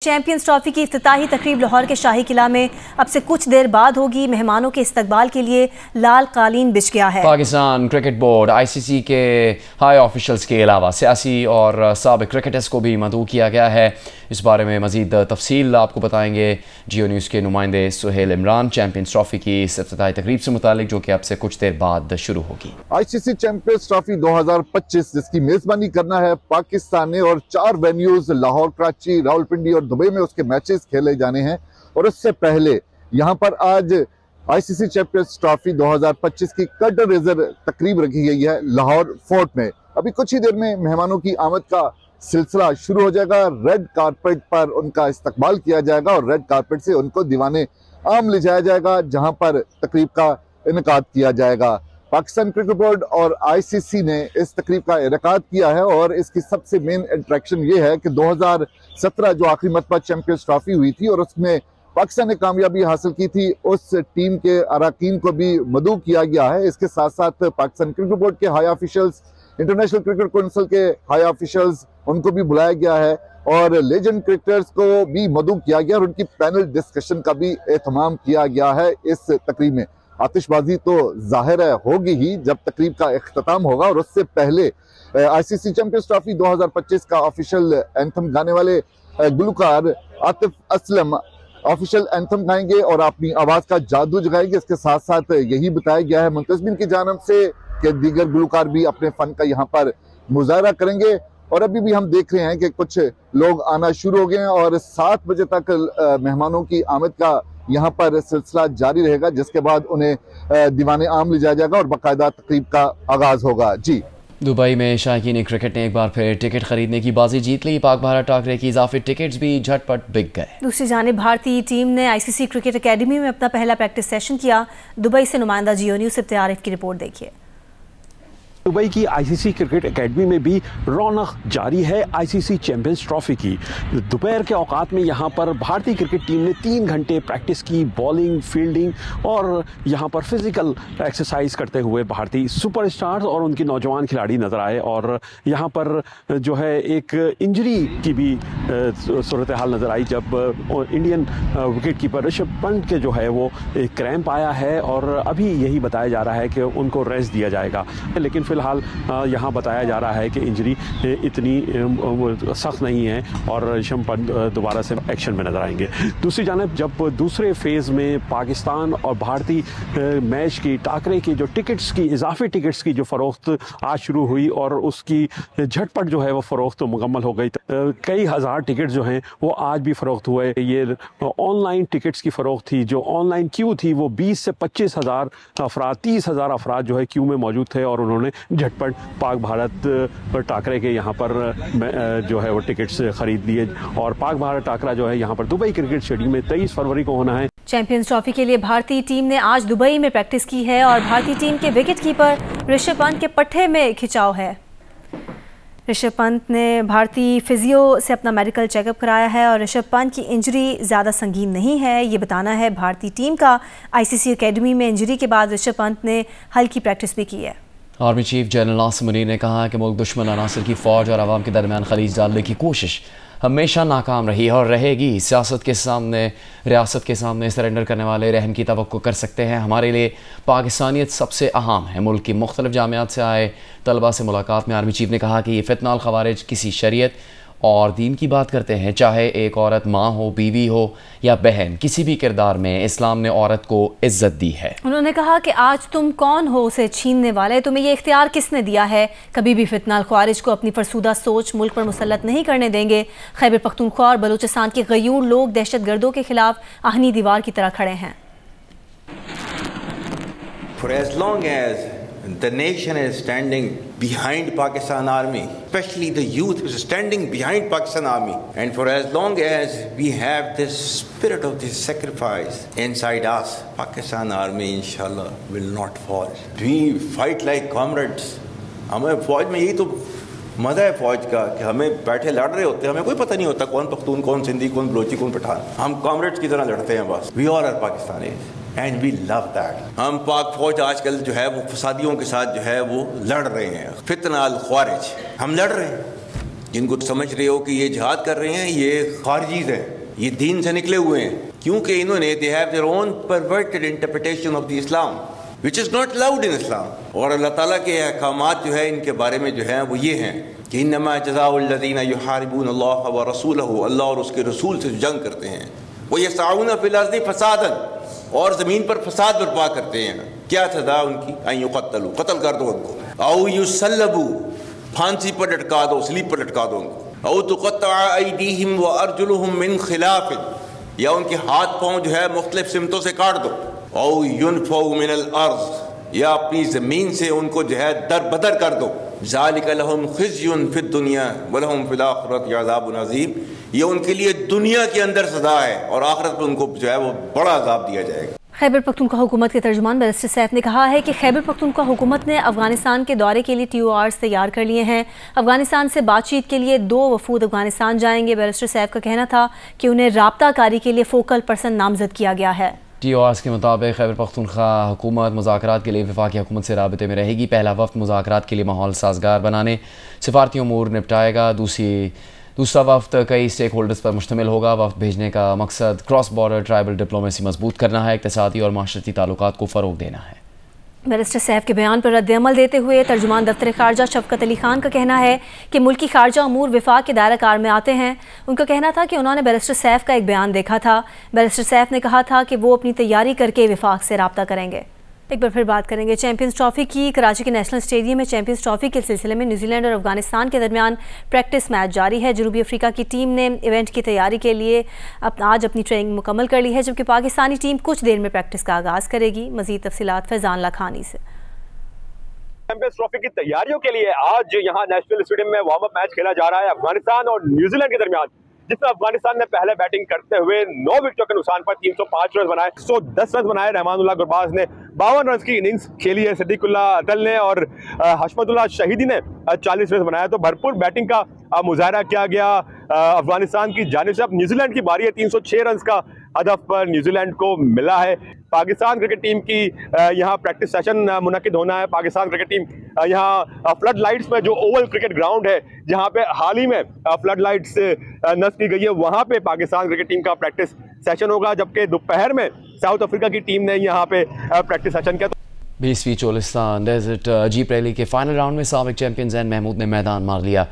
Champions trophy की इफ्तिताही तकरीब लाहौर के शाही किला में अब से कुछ देर बाद होगी। मेहमानों के इस्तकबाल के लिए लाल कालीन बिछ गया है। पाकिस्तान क्रिकेट बोर्ड ICC के हाई ऑफिशल्स के अलावा सियासी और साबिक क्रिकेटर्स को भी मदऊ किया गया है। इस बारे में मजीद तफसील आपको बताएंगे जियो न्यूज़ के नुमाइंदे सुहेल इमरान चैंपियंस ट्रॉफी की इफ्तिताही तकरीब से मुतालिक, जो कि अब से कुछ देर बाद शुरू होगी। ICC चैंपियंस ट्रॉफी 2025 जिसकी मेजबानी करना है पाकिस्तान ने और 4 वेन्यूज लाहौर, कराची, रावलपिंडी और दुबई में उसके मैचेस खेले जाने हैं। और उससे पहले यहाँ पर आज ICC चैंपियंस ट्रॉफी 2025 की कर्टन रेजर तकरीब रखी गई है लाहौर फोर्ट में। अभी कुछ ही देर में मेहमानों की आमद का सिलसिला शुरू हो जाएगा। रेड कारपेट पर उनका इस्तकबाल किया जाएगा और रेड कारपेट से उनको दीवाने आम ले जाया जाएगा, जहां पर तकरीब का इनेकाद किया जाएगा। पाकिस्तान क्रिकेट बोर्ड और ICC ने इस तकरीब का इनेकाद किया है और इसकी सबसे मेन अट्रैक्शन ये है कि 2017 जो आखिरी मरतबा चैंपियंस ट्रॉफी हुई थी और उसमें पाकिस्तान ने कामयाबी हासिल की थी, उस टीम के अराकीन को भी मदऊ किया गया है। इसके साथ साथ पाकिस्तान क्रिकेट बोर्ड के high officials, international cricket council के हाई ऑफिशियल्स, उनको भी बुलाया गया है और लेजेंड क्रिकेटर्स को भी मदऊ किया गया और उनकी पैनल डिस्कशन का भी एहतमाम किया गया है। इस तकरीब में आतिशबाजी तो जाहिर है होगी ही जब तकरीब का इख्तिताम होगा, और उससे पहले ICC चैंपियंस ट्रॉफी 2025 का ऑफिशियल एंथम गाने वाले गुलकार आतिफ असलम ऑफिशियल एंथम गाएंगे और अपनी आवाज का जादू जगाएंगे। इसके साथ साथ यही बताया गया है मुंतजमीन की जानिब से कि दीगर गुलकार भी अपने फन का यहाँ पर मुजाहरा करेंगे। और अभी भी हम देख रहे हैं कि कुछ लोग आना शुरू हो गए हैं और 7 बजे तक मेहमानों की आमद का यहाँ पर सिलसिला जारी रहेगा, जिसके बाद उन्हें दीवाने आम ले जाया जाएगा और बाकायदा तकरीब का आगाज होगा। जी, दुबई में शायकीन क्रिकेट ने एक बार फिर टिकट खरीदने की बाजी जीत ली। पाक भारत टाकरे की इजाफी टिकट्स भी झटपट बिक गए। दूसरी जानिब भारतीय टीम ने ICC क्रिकेट अकेडमी में अपना पहला प्रैक्टिस सेशन किया। दुबई से नुमाइंदा जियो न्यूज़ इफ्तियार आरिफ की रिपोर्ट देखिए। दुबई की ICC क्रिकेट एकेडमी में भी रौनक जारी है। ICC चैंपियंस ट्रॉफी की दोपहर के औकात में यहाँ पर भारतीय क्रिकेट टीम ने 3 घंटे प्रैक्टिस की। बॉलिंग, फील्डिंग और यहाँ पर फिजिकल एक्सरसाइज करते हुए भारतीय सुपरस्टार्स और उनके नौजवान खिलाड़ी नजर आए। और यहाँ पर जो है एक इंजरी की भी सूरत हाल नजर आई, जब Indian wicket keeper Rishabh Pant के जो है वो एक क्रैम्प आया है और अभी यही बताया जा रहा है कि उनको रेस्ट दिया जाएगा। लेकिन फिलहाल यहाँ बताया जा रहा है कि इंजरी इतनी सख्त नहीं है और ऋषभ पंत दोबारा से एक्शन में नजर आएंगे। दूसरी जानब जब दूसरे फेज में पाकिस्तान और भारतीय मैच की टाकरे की जो टिकट्स की इजाफी टिकट्स की जो फरोख्त आज शुरू हुई और उसकी झटपट जो है वो फरोख्त मुकम्मल हो गई। कई हज़ार टिकट जो हैं वो आज भी फरोख्त हुए। ये ऑनलाइन टिकट्स की फरोख्त थी। जो ऑनलाइन क्यू थी वो 20 से 25 हज़ार अफराद, 30 हज़ार अफराद जो है क्यू में मौजूद थे और उन्होंने झटपट पाक भारत टाकरे के यहाँ पर जो है वो टिकट्स खरीद लिए। और पाक भारत टाकरा जो है यहाँ पर दुबई क्रिकेट स्टेडियम में 23 फरवरी को होना है। चैंपियंस ट्रॉफी के लिए भारतीय टीम ने आज दुबई में प्रैक्टिस की है और भारतीय टीम के विकेट कीपर ऋषभ पंत के पट्टे में खिंचाव है। ऋषभ पंत ने भारतीय फिजियो से अपना मेडिकल चेकअप कराया है और ऋषभ पंत की इंजरी ज़्यादा संगीन नहीं है, ये बताना है भारतीय टीम का। ICC अकेडमी में इंजरी के बाद ऋषभ पंत ने हल्की प्रैक्टिस भी की है। Army chief general Nasir Munir ने कहा कि मुल्क दुश्मन अनासर की फ़ौज और आवाम के दरमियान खलीज डालने की कोशिश हमेशा नाकाम रही है और रहेगी। सियासत के सामने, रियासत के सामने सरेंडर करने वाले रहम की तवक्को कर सकते हैं। हमारे लिए पाकिस्तानियत सबसे अहम है। मुल्क की मुख्तलिफ जामियात से आए तलबा से मुलाकात में आर्मी चीफ ने कहा कि ये फितनाल खवारिज किसी शरीयत और दीन की बात करते हैं। चाहे एक औरत माँ हो, बीवी हो या बहन, किसी भी किरदार में इस्लाम ने औरत को इज्जत दी है। उन्होंने कहा कि आज तुम कौन हो उसे छीनने वाले, तुम्हें ये इख्तियार किसने दिया है। कभी भी फितनाल ख्वारिज को अपनी फरसूदा सोच मुल्क पर मुसल्लत नहीं करने देंगे। खैबर पख्तूनख्वा और बलूचिस्तान के गयूर लोग दहशत गर्दों के खिलाफ आहनी दीवार की तरह खड़े हैं। For as long as the nation is standing behind Pakistan Army, especially the youth is standing behind Pakistan Army, and for as long as we have this spirit of this sacrifice inside us, Pakistan Army inshallah will not fall. We fight like comrades. हमें फौज में यही तो मज़ा है फौज का कि हमें बैठे लड़ रहे होते हैं, हमें कोई पता नहीं होता कौन पख्तून, कौन सिंधी, कौन बलोची, कौन पठान। हम कॉमरेड्स की तरह लड़ते हैं बस। We all are Pakistani and we love that. हम पाक फौज आजकल जो है वो फसादियों के साथ जो है वो लड़ रहे हैं। फितनाल ख्वारिज हम लड़ रहे हैं, जिनको समझ रहे हो कि ये जिहाद कर रहे हैं, ये खारजीज हैं, ये दीन से निकले हुए हैं, क्योंकि इन्होंने they have their own perverted interpretation of the Islam which is not allowed in Islam. और अल्लाह ताला के अहकामात जो है इनके बारे में जो है वो ये हैं कि इन्नमा जज़ाउल्लज़ीना युहारिबून अल्लाह व रसूलहू, अल्लाह और उसके रसूल से जंग करते हैं, वो यस्अऊना फिल अर्ज़ि फसादन, और ज़मीन पर फसाद बर्पा करते हैं। क्या सज़ा उनकी? अन युक़त्तलू, कत्ल कर दो उनको, औ युसल्लबू, फांसी पर लटका दो, स्लीप पर लटका दो उनको, औ तुक़त्तअ अयदीहिम व अर्जुलुहुम मिन खिलाफ़िन, या उनके हाथ पाँव जो है मुख्तलिफ सिमतों से काट दो, औ युनफ़ऊ मिनल अर्ज़, या अपनी ज़मीन से उनको जो है दर बदर कर दो। ज़ालिका लहुम ख़िज़्युन फ़िद दुनिया व लहुम फ़िल आख़िरति अज़ाबुन अज़ीम, ये उनके लिए दुनिया के अंदर सज़ा है और आखिरत में उनको जो है वो बड़ा अज़ाब दिया जाएगा। खैबर पख्तूनख्वा हुकूमत के तर्जुमान बैरिस्टर सैफ ने कहा है कि खैबर पख्तूनख्वा हुकूमत ने अफगानिस्तान के दौरे के लिए TORs तैयार कर लिए हैं। अफगानिस्तान से बातचीत के लिए 2 वफूद अफगानिस्तान जाएंगे। बैरिस्टर सैफ का कहना था कि उन्हें राब्ता कारी के लिए फोकल पर्सन नामजद किया गया है। TORs के मुताबिक खैबर पख्तूनख्वा हुकूमत मुज़ाकरात के लिए वफाकी हुकूमत से राबते में रहेगी। पहला वफ्त मुज़ाकरात के लिए माहौल साजगार बनाने, सिफारती उमूर निपटाएगा। दूसरा वफ्त कई स्टेक होल्डर्स पर मुश्तमिल होगा। वफ्त भेजने का मकसद क्रॉस बॉर्डर ट्राइबल डिप्लोमेसी मजबूत करना है, इक़्तिसादी और माशरती ताल्लुकात को फ़रोग देना है। बैरिस्टर सैफ के बयान पर रद्द-ए-अमल देते हुए तर्जुमान दफ्तर खारजा शफकत अली खान का कहना है कि मुल्की खारजा अमूर विफाक के दायरा कार में आते हैं। उनका कहना था कि उन्होंने बैरिस्टर सैफ का एक बयान देखा था। बैरिस्टर सैफ ने कहा था कि वो अपनी तैयारी करके विफाक से रब्ता करेंगे। एक बार फिर बात करेंगे चैंपियंस ट्रॉफी की। कराची के नेशनल स्टेडियम में चैंपियंस ट्रॉफी के सिलसिले में न्यूजीलैंड और अफगानिस्तान के दरमियान प्रैक्टिस मैच जारी है। जनूबी अफ्रीका की टीम ने इवेंट की तैयारी के लिए आज अपनी ट्रेनिंग मुकम्मल कर ली है, जबकि पाकिस्तानी टीम कुछ देर में प्रैक्टिस का आगाज़ करेगी। मज़ीद तफसीलात फैज़ान लाखानी से। चैंपियंस ट्रॉफी की तैयारियों के लिए आज यहाँ नेशनल स्टेडियम में वार्म अप मैच खेला जा रहा है अफगानिस्तान और न्यूजीलैंड के दरमियान, जिसमें अफगानिस्तान ने पहले बैटिंग करते हुए 9 विकेटों के नुकसान पर 305 रन बनाए, 110 रन बनाए। रहमानुल्लाह गुरबाज ने 52 रन की इनिंग्स खेली है, सिद्दीकुल्लाह अदल ने और हशमतुल्लाह शहीदी ने 40 रन बनाया। तो भरपूर बैटिंग का मुजाहरा किया गया अफगानिस्तान की जानिब से। अब न्यूजीलैंड की बारी है। 306 रन का हदफ पर न्यूजीलैंड को मिला है। पाकिस्तान क्रिकेट टीम की यहाँ प्रैक्टिस सेशन मुनक्किद होना है। पाकिस्तान क्रिकेट टीम यहाँ फ्लड लाइट्स में, जो ओवल क्रिकेट ग्राउंड है जहाँ पे हाल ही में फ्लड लाइट्स नस्ब की गई है, वहाँ पे पाकिस्तान क्रिकेट टीम का प्रैक्टिस सेशन होगा, जबकि दोपहर में साउथ अफ्रीका की टीम ने यहाँ पे प्रैक्टिस सेशन किया। 20वीं चोलिस्तान डेजर्ट जीप रैली के फाइनल राउंड में साबिक चैंपियन ज़ैन महमूद ने मैदान मार लिया।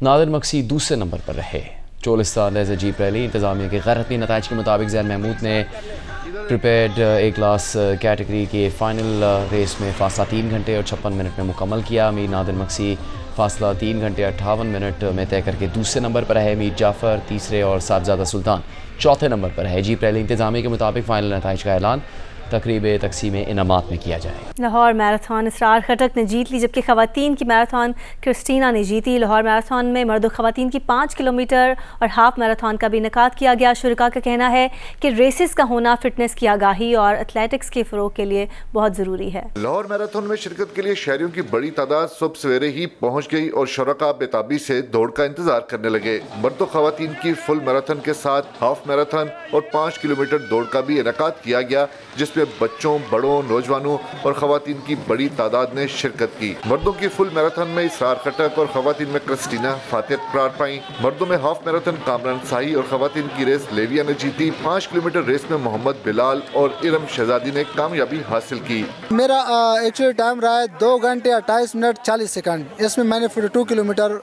नादिर मक्सी दूसरे नंबर पर रहे। चोलिस्तान डेजर्ट जीप रैली इंतजामिया के गैर-रस्मी नताइज के मुताबिक ज़ैन महमूद ने प्रिपेयर्ड ए क्लास कैटेगरी के फाइनल रेस में फासला 3 घंटे और 56 मिनट में मुकम्मल किया। मीर नादिर मक्सी फासला 3 घंटे 58 मिनट में तय करके दूसरे नंबर पर है। मीर जाफ़र तीसरे और साहबजादा सुल्तान चौथे नंबर पर है। जीप रैली इंतजामिया के मुताबिक फाइनल नताइज का ऐलान तकरीब तकसीम इनामात में किया जाएगा। लाहौर मैराथन इसरार खटक ने जीत ली, जबकि खवातीन की मैराथन क्रिस्टीना ने जीती। लाहौर मैराथन में मर्द खवातीन की 5 किलोमीटर और हाफ मैराथन का भी इनेकाद किया गया। शुरका का कहना है कि रेसेस का होना फिटनेस की आगाही और एथलेटिक्स के फ़रोग के लिए बहुत ज़रूरी है। लाहौर मैराथन में शिरकत के लिए शहरियों की बड़ी तादाद सुबह सवेरे ही पहुँच गई और शुरका बेताबी से दौड़ का इंतजार करने लगे। मर्द खवातीन की फुल मैराथन के साथ हाफ मैराथन और 5 किलोमीटर दौड़ का भी इनेकाद किया गया, जिसमें बच्चों, बड़ों, नौजवानों और खवातीन की बड़ी तादाद ने शिरकत की। मर्दों की फुल मैराथन में इसरार खटक और खवातीन में क्रिस्टीना फातेह करार पाई। मर्दों में हाफ मैराथन कामरान शाही और खवातीन की रेस लेविया ने जीती। 5 किलोमीटर रेस में मोहम्मद बिलाल और इरम शहजादी ने कामयाबी हासिल की। मेरा एक्चुअली टाइम रहा है 2 घंटे 28 मिनट 40 सेकंड। इसमें मैंने 42 किलोमीटर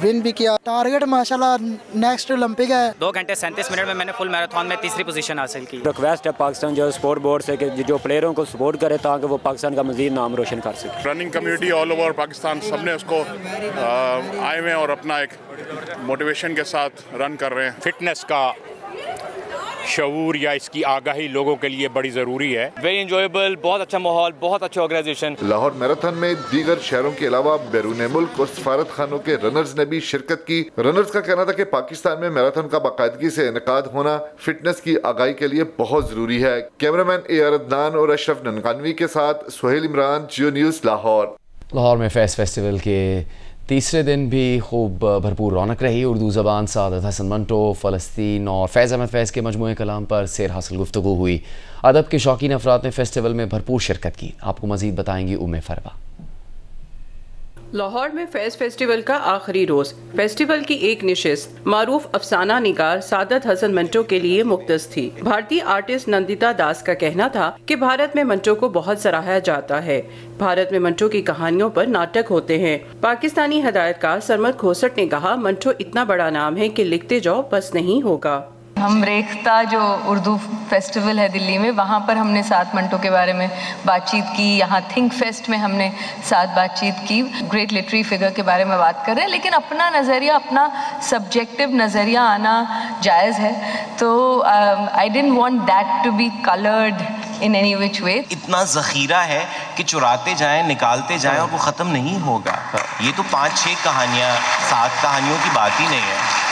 विन भी किया। टारगेट माशाल्लाह नेक्स्ट ओलंपिक है। 2 घंटे 37 मिनट में मैंने फुल मैराथन में तीसरी पोजीशन हासिल की। रिक्वेस्ट है पाकिस्तान जो स्पोर्ट बोर्ड से कि जो प्लेयरों को सपोर्ट करे ताकि वो पाकिस्तान का मजीद नाम रोशन कर सके। Running community all over Pakistan सबने उसको आए हुए और अपना एक मोटिवेशन के साथ रन कर रहे हैं। फिटनेस का शऊर या इसकी आगाही लोगों के लिए बड़ी ज़रूरी है। वेरी इंजॉयबल, बहुत अच्छा माहौल, बहुत अच्छी ऑर्गेनाइजेशन। लाहौर मैराथन में दीगर शहरों के अलावा बैरून मुल्क और सफारत खानों के रनर्स ने भी शिरकत की। रनर्स का कहना था कि पाकिस्तान में मैराथन का बाकायदगी से इनेकाद होना फिटनेस की आगाही के लिए बहुत जरूरी है। कैमरामैन AR अदनान और अशरफ ननकानवी के साथ सुहेल इमरान, जियो न्यूज़ लाहौर। लाहौर में फेस्ट फेस्टिवल के तीसरे दिन भी खूब भरपूर रौनक रही। उर्दू ज़बान सादत हसन मंटो, फ़लस्तीन और फैज़ अहमद फैज़ के मजमूए कलाम पर सैर हासिल गुफ्तगू हुई। अदब के शौकीन अफराद ने फेस्टिवल में भरपूर शिरकत की। आपको मज़ीद बताएंगी उम्मे फरवा। लाहौर में फैज़ फेस्टिवल का आखिरी रोज। फेस्टिवल की एक निशिस्त मारूफ अफसाना निगार सादत हसन मंटो के लिए मुख्तस थी। भारतीय आर्टिस्ट नंदिता दास का कहना था कि भारत में मंटो को बहुत सराहा जाता है। भारत में मंटो की कहानियों पर नाटक होते हैं। पाकिस्तानी हिदायतकार सरमद खोसट ने कहा, मंटो इतना बड़ा नाम है कि लिखते जाओ बस नहीं होगा। हम रेख्ता जो उर्दू फेस्टिवल है दिल्ली में, वहाँ पर हमने सात मंटो के बारे में बातचीत की। यहाँ थिंक फेस्ट में हमने साथ बातचीत की। ग्रेट लिटरेरी फिगर के बारे में बात कर रहे हैं, लेकिन अपना नज़रिया, अपना सब्जेक्टिव नज़रिया आना जायज़ है। तो I didn't want that to be coloured in any which way. इतना ज़ख़ीरा है कि चुराते जाएं, निकालते जाएं और वो ख़त्म नहीं होगा। ये तो 5-6 कहानियाँ, 7 कहानियों की बात ही नहीं है।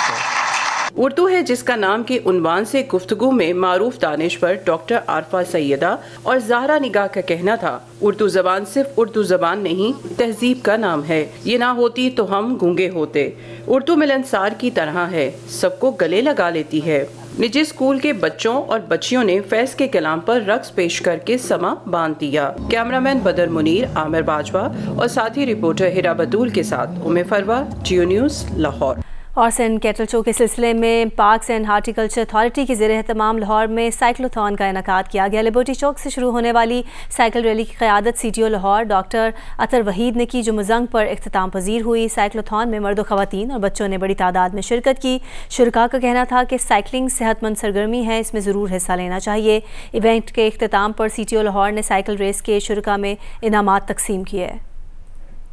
उर्दू है जिसका नाम के उन्वान से गुफ्तगू में मारूफ दानिश्वर डॉक्टर आरफा सैयदा और ज़हरा निगाह का कहना था, उर्दू ज़बान सिर्फ उर्दू ज़बान नहीं, तहजीब का नाम है। ये ना होती तो हम गूंगे होते। उर्दू मिलनसार की तरह है, सबको गले लगा लेती है। निजी स्कूल के बच्चों और बच्चियों ने फैज़ के कलाम पर रक्स पेश करके समा बांध दिया। कैमरामैन बदर मुनीर, आमिर बाजवा और साथी रिपोर्टर हिरा बतूल के साथ उमे फरवा, जियो न्यूज़, लाहौर। और सैन कैटल शो के सिलसिले में पार्क्स एंड हार्टिकल्चर अथॉरिटी के ज़ेरे एहतमाम लाहौर में साइक्लोथॉन का इनेकाद किया गया। लिबर्टी चौक से शुरू होने वाली साइकिल रैली की क़यादत CTO लाहौर डॉक्टर अतर वहीद ने की, जो मुज़ंग पर इख्तिताम पजीर हुई। साइक्लोथॉन में मर्द, ख़वातीन और बच्चों ने बड़ी तादाद में शिरकत की। शुरका का कहना था कि साइकिलिंग सेहतमंद सरगर्मी है, इसमें ज़रूर हिस्सा लेना चाहिए। इवेंट के इख्तिताम पर CTO लाहौर ने साइकिल रेस के शुरका में इनामात तकसीम किए।